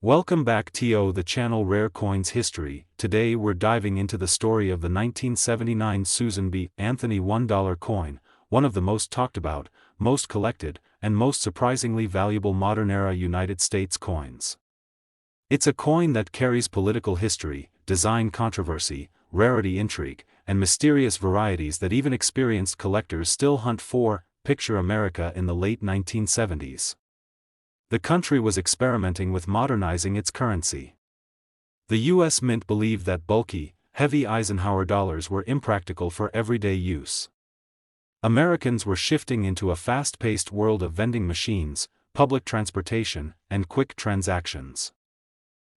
Welcome back to the channel Rare Coins History. Today we're diving into the story of the 1979 Susan B. Anthony $1 coin, one of the most talked about, most collected, and most surprisingly valuable modern-era United States coins. It's a coin that carries political history, design controversy, rarity intrigue, and mysterious varieties that even experienced collectors still hunt for. Picture America in the late 1970s. The country was experimenting with modernizing its currency. The U.S. Mint believed that bulky, heavy Eisenhower dollars were impractical for everyday use. Americans were shifting into a fast-paced world of vending machines, public transportation, and quick transactions.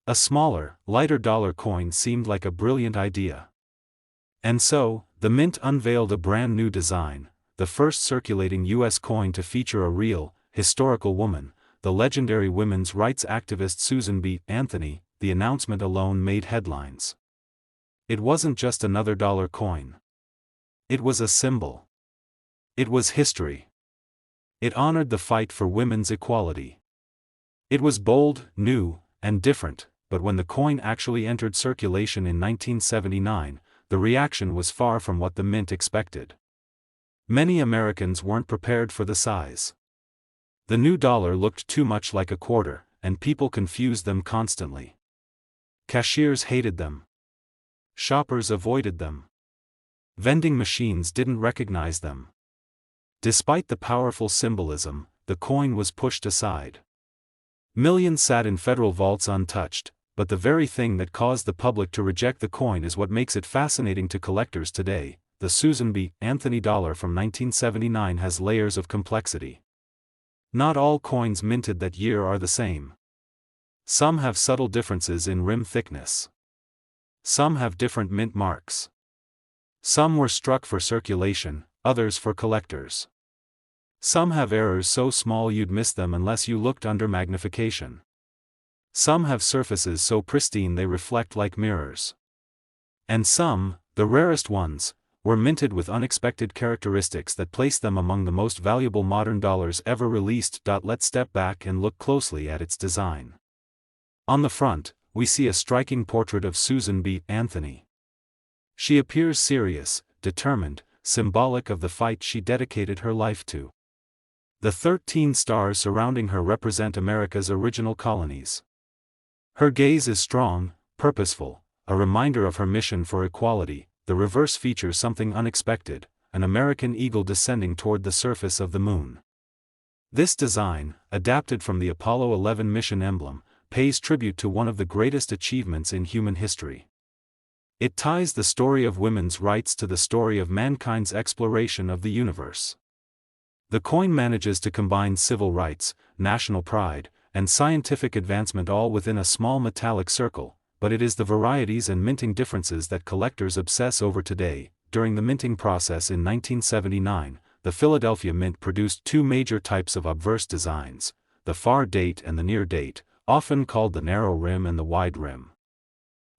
A smaller, lighter dollar coin seemed like a brilliant idea. And so, the Mint unveiled a brand new design, the first circulating U.S. coin to feature a real, historical woman, the legendary women's rights activist Susan B. Anthony. The announcement alone made headlines. It wasn't just another dollar coin. It was a symbol. It was history. It honored the fight for women's equality. It was bold, new, and different, but when the coin actually entered circulation in 1979, the reaction was far from what the Mint expected. Many Americans weren't prepared for the size. The new dollar looked too much like a quarter, and people confused them constantly. Cashiers hated them. Shoppers avoided them. Vending machines didn't recognize them. Despite the powerful symbolism, the coin was pushed aside. Millions sat in federal vaults untouched, but the very thing that caused the public to reject the coin is what makes it fascinating to collectors today. The Susan B. Anthony dollar from 1979 has layers of complexity. Not all coins minted that year are the same. Some have subtle differences in rim thickness. Some have different mint marks. Some were struck for circulation, others for collectors. Some have errors so small you'd miss them unless you looked under magnification. Some have surfaces so pristine they reflect like mirrors. And some, the rarest ones, were minted with unexpected characteristics that place them among the most valuable modern dollars ever released. Let's step back and look closely at its design. On the front, we see a striking portrait of Susan B. Anthony. She appears serious, determined, symbolic of the fight she dedicated her life to. The 13 stars surrounding her represent America's original colonies. Her gaze is strong, purposeful, a reminder of her mission for equality. The reverse features something unexpected, an American eagle descending toward the surface of the moon. This design, adapted from the Apollo 11 mission emblem, pays tribute to one of the greatest achievements in human history. It ties the story of women's rights to the story of mankind's exploration of the universe. The coin manages to combine civil rights, national pride, and scientific advancement all within a small metallic circle. But it is the varieties and minting differences that collectors obsess over today. During the minting process in 1979, the Philadelphia Mint produced two major types of obverse designs, the far date and the near date, often called the narrow rim and the wide rim.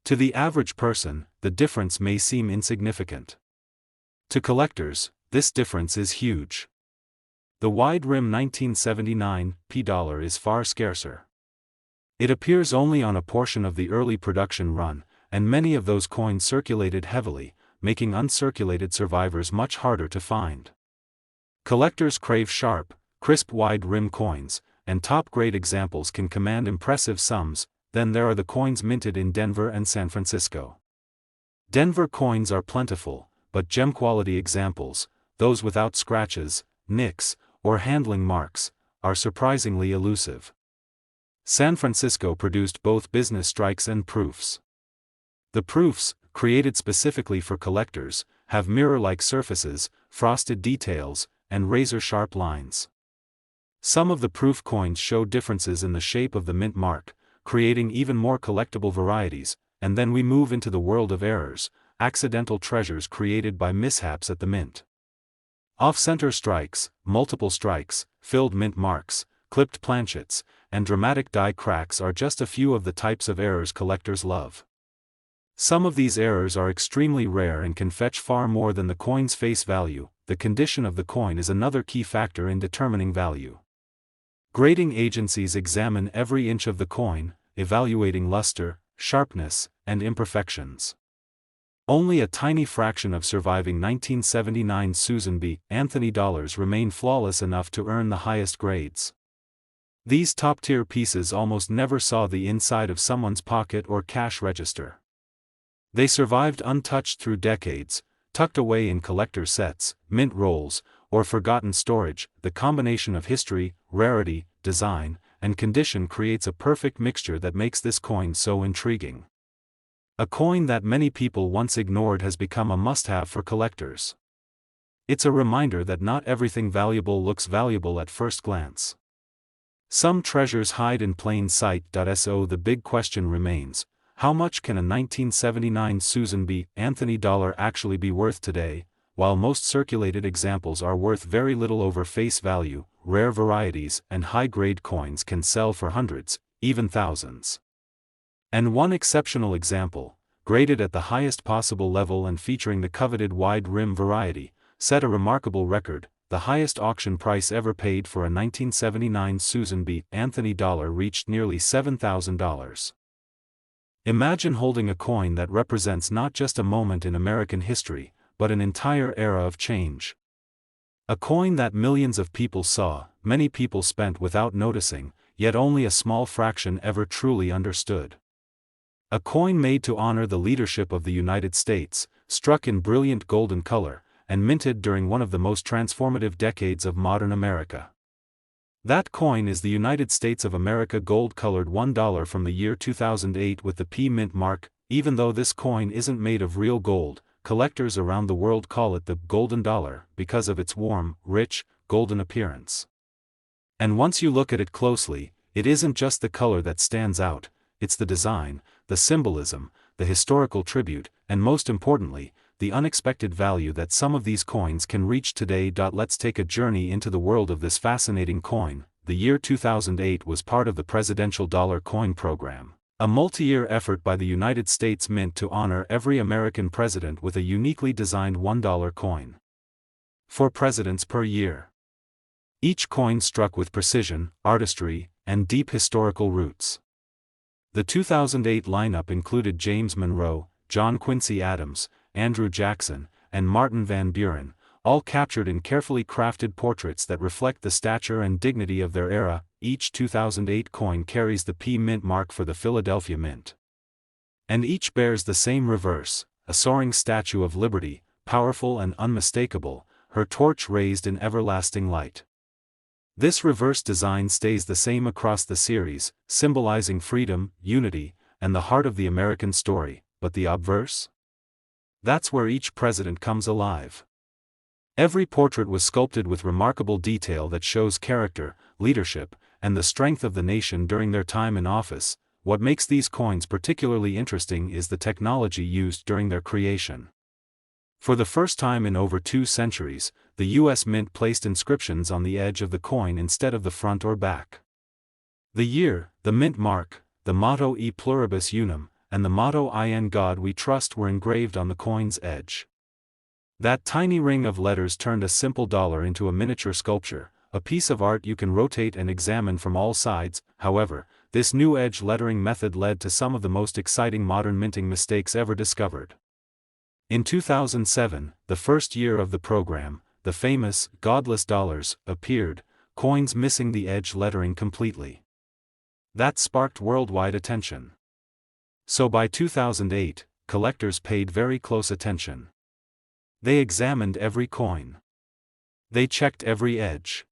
To the average person, the difference may seem insignificant. To collectors, this difference is huge. The wide rim 1979 P dollar is far scarcer. It appears only on a portion of the early production run, and many of those coins circulated heavily, making uncirculated survivors much harder to find. Collectors crave sharp, crisp wide-rim coins, and top-grade examples can command impressive sums. Then there are the coins minted in Denver and San Francisco. Denver coins are plentiful, but gem-quality examples, those without scratches, nicks, or handling marks, are surprisingly elusive. San Francisco produced both business strikes and proofs. The proofs, created specifically for collectors, have mirror-like surfaces, frosted details, and razor-sharp lines. Some of the proof coins show differences in the shape of the mint mark, creating even more collectible varieties. And then we move into the world of errors, accidental treasures created by mishaps at the mint. Off-center strikes, multiple strikes, filled mint marks, clipped planchets, and dramatic die cracks are just a few of the types of errors collectors love. Some of these errors are extremely rare and can fetch far more than the coin's face value. The condition of the coin is another key factor in determining value. Grading agencies examine every inch of the coin, evaluating luster, sharpness, and imperfections. Only a tiny fraction of surviving 1979 Susan B. Anthony dollars remain flawless enough to earn the highest grades. These top-tier pieces almost never saw the inside of someone's pocket or cash register. They survived untouched through decades, tucked away in collector sets, mint rolls, or forgotten storage. The combination of history, rarity, design, and condition creates a perfect mixture that makes this coin so intriguing. A coin that many people once ignored has become a must-have for collectors. It's a reminder that not everything valuable looks valuable at first glance. Some treasures hide in plain sight. So the big question remains, how much can a 1979 Susan B. Anthony dollar actually be worth today? While most circulated examples are worth very little over face value, rare varieties and high-grade coins can sell for hundreds, even thousands. And one exceptional example, graded at the highest possible level and featuring the coveted wide-rim variety, set a remarkable record. The highest auction price ever paid for a 1979 Susan B. Anthony dollar reached nearly $7,000. Imagine holding a coin that represents not just a moment in American history, but an entire era of change. A coin that millions of people saw, many people spent without noticing, yet only a small fraction ever truly understood. A coin made to honor the leadership of the United States, struck in brilliant golden color, and minted during one of the most transformative decades of modern America. That coin is the United States of America gold-colored $1 from the year 2008 with the P Mint mark. Even though this coin isn't made of real gold, collectors around the world call it the golden dollar because of its warm, rich, golden appearance. And once you look at it closely, it isn't just the color that stands out, it's the design, the symbolism, the historical tribute, and most importantly, the unexpected value that some of these coins can reach today. Let's take a journey into the world of this fascinating coin. The year 2008 was part of the Presidential Dollar Coin Program, a multi-year effort by the United States Mint to honor every American president with a uniquely designed $1 coin. 4 presidents per year. Each coin struck with precision, artistry, and deep historical roots. The 2008 lineup included James Monroe, John Quincy Adams, Andrew Jackson, and Martin Van Buren, all captured in carefully crafted portraits that reflect the stature and dignity of their era. Each 2008 coin carries the P Mint mark for the Philadelphia Mint. And each bears the same reverse, a soaring statue of liberty, powerful and unmistakable, her torch raised in everlasting light. This reverse design stays the same across the series, symbolizing freedom, unity, and the heart of the American story. But the obverse? That's where each president comes alive. Every portrait was sculpted with remarkable detail that shows character, leadership, and the strength of the nation during their time in office. What makes these coins particularly interesting is the technology used during their creation. For the first time in over 2 centuries, the U.S. Mint placed inscriptions on the edge of the coin instead of the front or back. The year, the Mint mark, the motto E Pluribus Unum, and the motto In God We Trust were engraved on the coin's edge. That tiny ring of letters turned a simple dollar into a miniature sculpture, a piece of art you can rotate and examine from all sides. However, this new edge lettering method led to some of the most exciting modern minting mistakes ever discovered. In 2007, the first year of the program, the famous godless dollars appeared, coins missing the edge lettering completely. That sparked worldwide attention. So by 2008, collectors paid very close attention. They examined every coin. They checked every edge.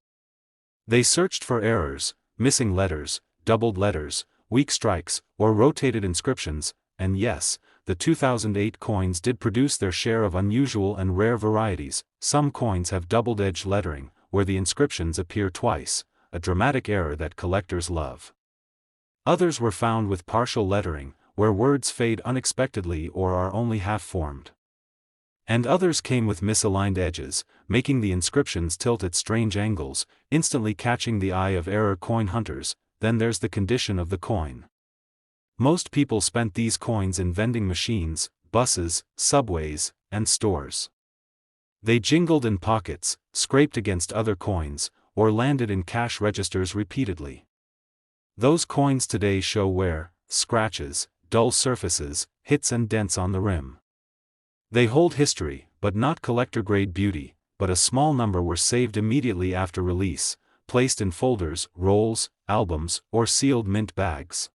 They searched for errors, missing letters, doubled letters, weak strikes, or rotated inscriptions, and yes, the 2008 coins did produce their share of unusual and rare varieties. Some coins have doubled edge lettering, where the inscriptions appear twice, a dramatic error that collectors love. Others were found with partial lettering, where words fade unexpectedly or are only half-formed. And others came with misaligned edges, making the inscriptions tilt at strange angles, instantly catching the eye of error coin hunters. Then there's the condition of the coin. Most people spent these coins in vending machines, buses, subways, and stores. They jingled in pockets, scraped against other coins, or landed in cash registers repeatedly. Those coins today show wear, scratches, dull surfaces, hits and dents on the rim. They hold history, but not collector-grade beauty, but a small number were saved immediately after release, placed in folders, rolls, albums, or sealed mint bags.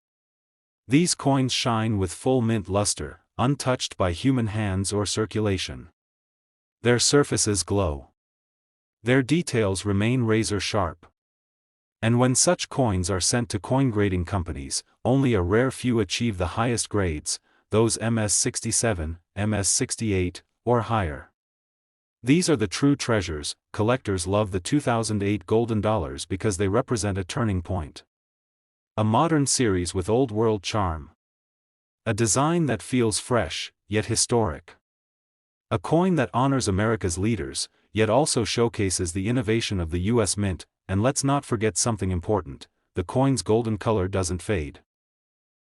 These coins shine with full mint luster, untouched by human hands or circulation. Their surfaces glow. Their details remain razor-sharp. And when such coins are sent to coin grading companies, only a rare few achieve the highest grades, those MS-67, MS-68, or higher. These are the true treasures. Collectors love the 2008 golden dollars because they represent a turning point. A modern series with old-world charm. A design that feels fresh, yet historic. A coin that honors America's leaders, yet also showcases the innovation of the U.S. Mint, and let's not forget something important: the coin's golden color doesn't fade.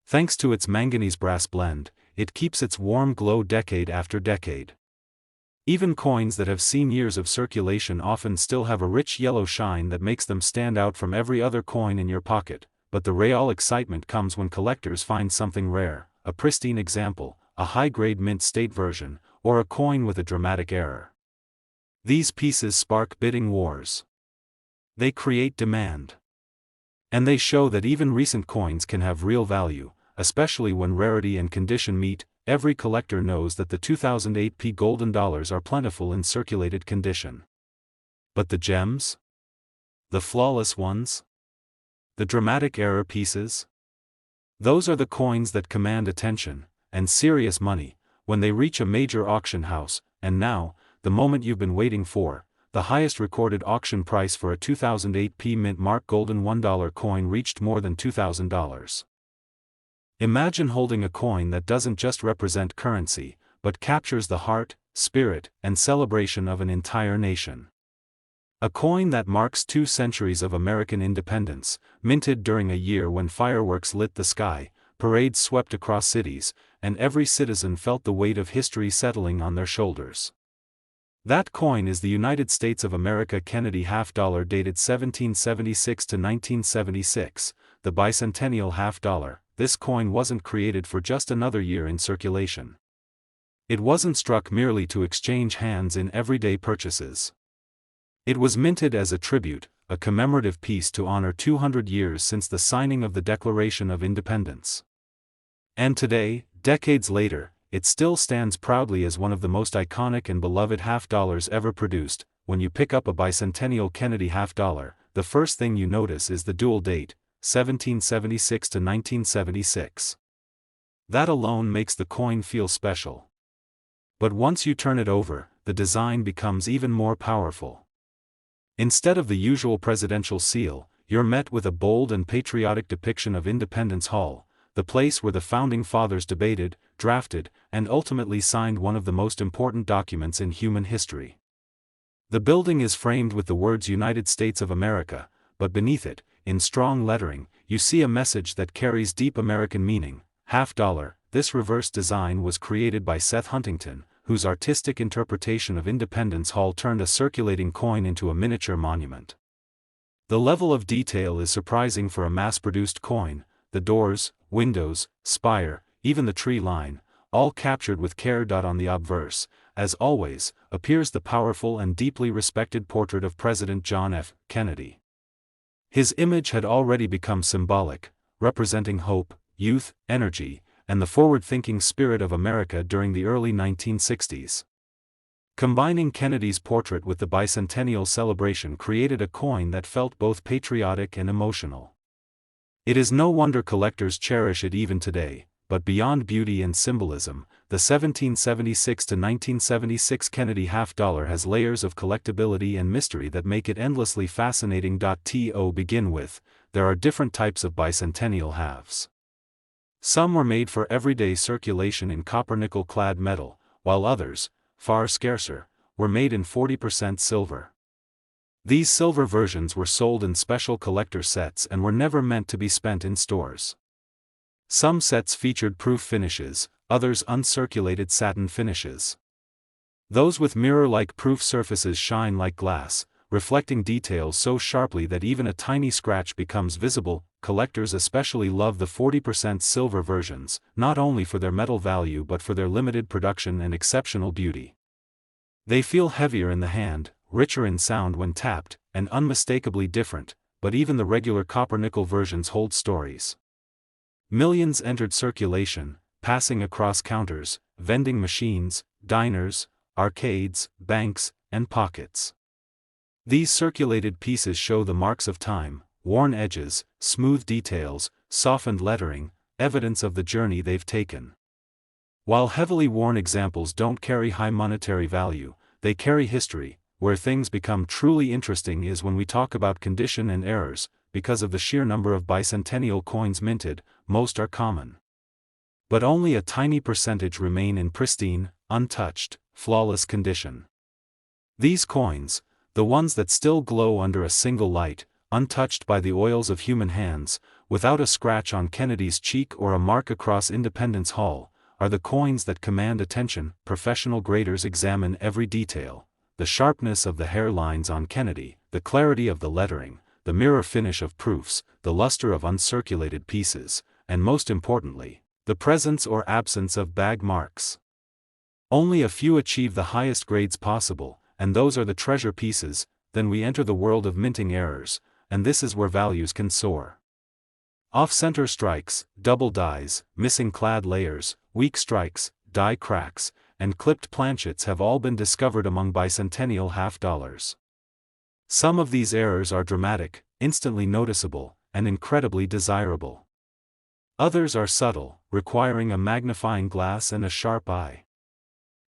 Thanks to its manganese brass blend, it keeps its warm glow decade after decade. Even coins that have seen years of circulation often still have a rich yellow shine that makes them stand out from every other coin in your pocket, but the real excitement comes when collectors find something rare, a pristine example, a high-grade mint state version, or a coin with a dramatic error. These pieces spark bidding wars. They create demand. And they show that even recent coins can have real value, especially when rarity and condition meet. Every collector knows that the 2008 golden dollars are plentiful in circulated condition. But the gems? The flawless ones? The dramatic error pieces? Those are the coins that command attention, and serious money, when they reach a major auction house. And now, the moment you've been waiting for, the highest recorded auction price for a 2008 mint mark golden $1 coin reached more than $2,000. Imagine holding a coin that doesn't just represent currency, but captures the heart, spirit, and celebration of an entire nation. A coin that marks 2 centuries of American independence, minted during a year when fireworks lit the sky, parades swept across cities, and every citizen felt the weight of history settling on their shoulders. That coin is the United States of America Kennedy half-dollar dated 1776 to 1976, the bicentennial half-dollar. This coin wasn't created for just another year in circulation. It wasn't struck merely to exchange hands in everyday purchases. It was minted as a tribute, a commemorative piece to honor 200 years since the signing of the Declaration of Independence. And today, decades later, it still stands proudly as one of the most iconic and beloved half-dollars ever produced. When you pick up a bicentennial Kennedy half-dollar, the first thing you notice is the dual date, 1776 to 1976. That alone makes the coin feel special. But once you turn it over, the design becomes even more powerful. Instead of the usual presidential seal, you're met with a bold and patriotic depiction of Independence Hall, the place where the Founding Fathers debated, drafted, and ultimately signed one of the most important documents in human history. The building is framed with the words United States of America, but beneath it, in strong lettering, you see a message that carries deep American meaning: half-dollar. This reverse design was created by Seth Huntington, whose artistic interpretation of Independence Hall turned a circulating coin into a miniature monument. The level of detail is surprising for a mass-produced coin: the doors, windows, spire, even the tree line, all captured with care. On the obverse, as always, appears the powerful and deeply respected portrait of President John F. Kennedy. His image had already become symbolic, representing hope, youth, energy, and the forward-thinking spirit of America during the early 1960s. Combining Kennedy's portrait with the bicentennial celebration created a coin that felt both patriotic and emotional. It is no wonder collectors cherish it even today. But beyond beauty and symbolism, the 1776 to 1976 Kennedy half-dollar has layers of collectability and mystery that make it endlessly fascinating. To begin with, there are different types of bicentennial halves. Some were made for everyday circulation in copper-nickel-clad metal, while others, far scarcer, were made in 40% silver. These silver versions were sold in special collector sets and were never meant to be spent in stores. Some sets featured proof finishes, others uncirculated satin finishes. Those with mirror-like proof surfaces shine like glass, reflecting details so sharply that even a tiny scratch becomes visible. collectors especially love the 40% silver versions, not only for their metal value but for their limited production and exceptional beauty. They feel heavier in the hand, richer in sound when tapped, and unmistakably different, but even the regular copper-nickel versions hold stories. Millions entered circulation, passing across counters, vending machines, diners, arcades, banks, and pockets. These circulated pieces show the marks of time, worn edges, smooth details, softened lettering, evidence of the journey they've taken. While heavily worn examples don't carry high monetary value, they carry history. Where things become truly interesting is when we talk about condition and errors. Because of the sheer number of bicentennial coins minted, most are common. But only a tiny percentage remain in pristine, untouched, flawless condition. These coins, the ones that still glow under a single light, untouched by the oils of human hands, without a scratch on Kennedy's cheek or a mark across Independence Hall, are the coins that command attention. Professional graders examine every detail: the sharpness of the hairlines on Kennedy, the clarity of the lettering, the mirror finish of proofs, the luster of uncirculated pieces, and most importantly, the presence or absence of bag marks. Only a few achieve the highest grades possible, and those are the treasure pieces. Then we enter the world of minting errors, and this is where values can soar. Off-center strikes, double dies, missing clad layers, weak strikes, die cracks, and clipped planchets have all been discovered among bicentennial half-dollars. Some of these errors are dramatic, instantly noticeable, and incredibly desirable. Others are subtle, requiring a magnifying glass and a sharp eye.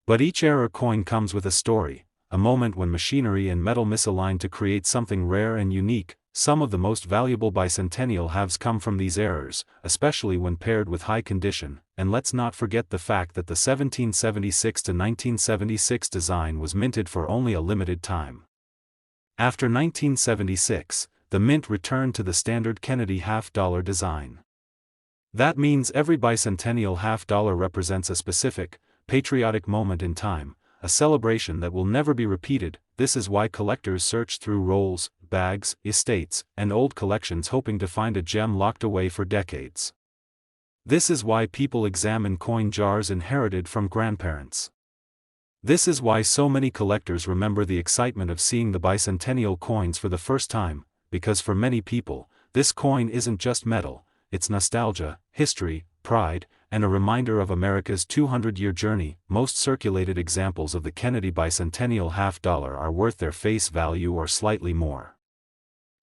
But each error coin comes with a story, a moment when machinery and metal misaligned to create something rare and unique. Some of the most valuable bicentennial halves come from these errors, especially when paired with high condition, and let's not forget the fact that the 1776 to 1976 design was minted for only a limited time. After 1976, the mint returned to the standard Kennedy half-dollar design. That means every bicentennial half-dollar represents a specific, patriotic moment in time, a celebration that will never be repeated. This is why collectors search through rolls, bags, estates, and old collections hoping to find a gem locked away for decades. This is why people examine coin jars inherited from grandparents. This is why so many collectors remember the excitement of seeing the bicentennial coins for the first time, because for many people, this coin isn't just metal, it's nostalgia, history, pride, and a reminder of America's 200-year journey. Most circulated examples of the Kennedy bicentennial half-dollar are worth their face value or slightly more.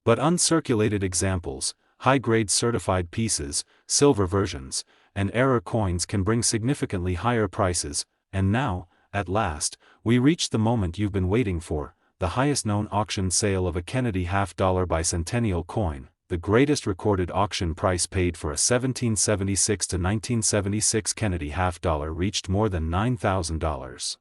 But uncirculated examples, high-grade certified pieces, silver versions, and error coins can bring significantly higher prices. And now, at last, we reach the moment you've been waiting for, the highest-known auction sale of a Kennedy half-dollar bicentennial coin. The greatest recorded auction price paid for a 1776 to 1976 Kennedy half-dollar reached more than $9,000.